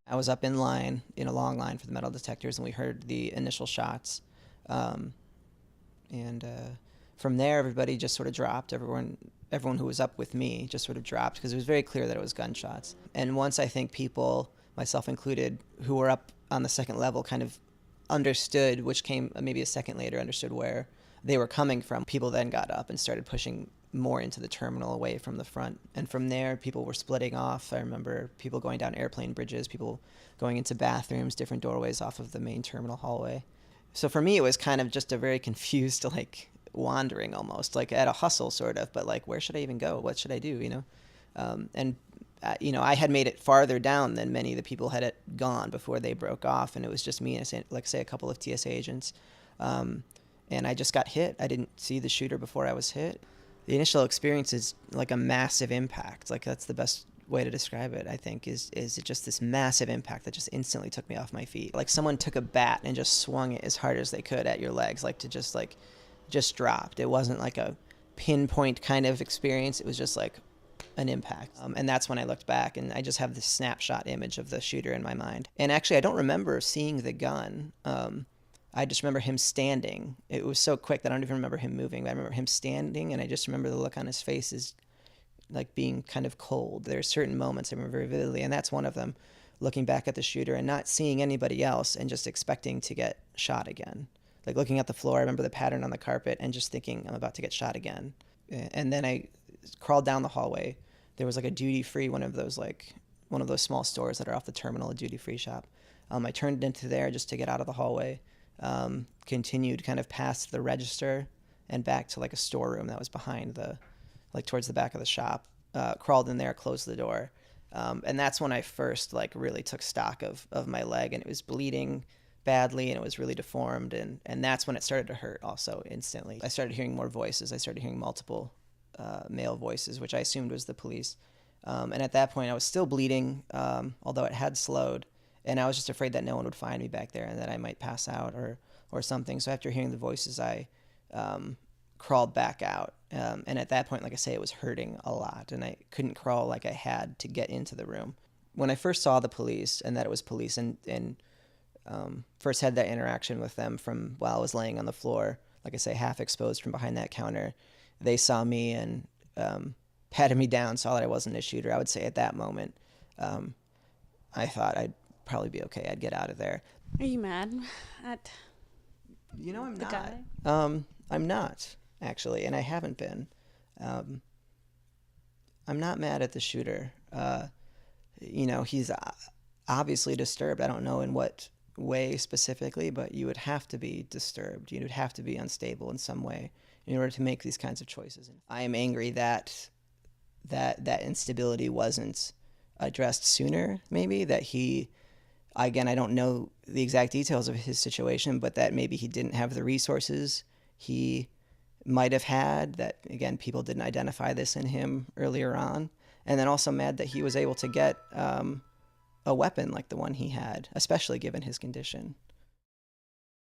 I was up in line, in a long line for the metal detectors, and we heard the initial shots. Um, and from there, everybody just sort of dropped. Everyone who was up with me just sort of dropped because it was very clear that it was gunshots. And once I think people, myself included, who were up on the second level kind of understood, which came maybe a second later, understood where they were coming from, people then got up and started pushing more into the terminal away from the front. And from there, people were splitting off. I remember people going down airplane bridges, people going into bathrooms, different doorways off of the main terminal hallway. So for me, it was kind of just a very confused, like, wandering almost, like at a hustle sort of, but like, where should I even go? What should I do, and I had made it farther down than many of the people had gone before they broke off, and it was just me and, like, say, a couple of TSA agents. And I just got hit. I didn't see the shooter before I was hit. The initial experience is like a massive impact. Like, that's the best way to describe it, I think, is it just this massive impact that just instantly took me off my feet. Like someone took a bat and just swung it as hard as they could at your legs, like to just dropped. It wasn't like a pinpoint kind of experience. It was just like an impact. And that's when I looked back, and I just have this snapshot image of the shooter in my mind. And actually, I don't remember seeing the gun. I just remember him standing. It was so quick that I don't even remember him moving. But I remember him standing, and I just remember the look on his face is like being kind of cold. There are certain moments I remember very vividly, and that's one of them, looking back at the shooter and not seeing anybody else and just expecting to get shot again. Like looking at the floor, I remember the pattern on the carpet and just thinking, I'm about to get shot again. And then I crawled down the hallway. There was like a duty-free, one of those small stores that are off the terminal, a duty-free shop. I turned into there just to get out of the hallway. Continued kind of past the register and back to like a storeroom that was behind towards the back of the shop. Crawled in there, closed the door. And that's when I first like really took stock of my leg, and it was bleeding badly and it was really deformed. And that's when it started to hurt also instantly. I started hearing more voices. I started hearing multiple male voices, which I assumed was the police. And at that point I was still bleeding, although it had slowed. And I was just afraid that no one would find me back there and that I might pass out or something. So after hearing the voices, I crawled back out. And at that point, like I say, it was hurting a lot, and I couldn't crawl like I had to get into the room. When I first saw the police and that it was police, and first had that interaction with them from while I was laying on the floor, like I say, half exposed from behind that counter, they saw me and patted me down, saw that I wasn't a shooter. I would say at that moment, I thought I'd probably be okay. I'd get out of there. Are you mad at I'm the not. guy? I'm not, actually, and I haven't been. I'm not mad at the shooter. He's obviously disturbed. I don't know in what way specifically, but you would have to be disturbed. You would have to be unstable in some way in order to make these kinds of choices. I am angry that instability wasn't addressed sooner, maybe, that he, again, I don't know the exact details of his situation, but that maybe he didn't have the resources he might have had, that, again, people didn't identify this in him earlier on. And then also mad that he was able to get a weapon like the one he had, especially given his condition.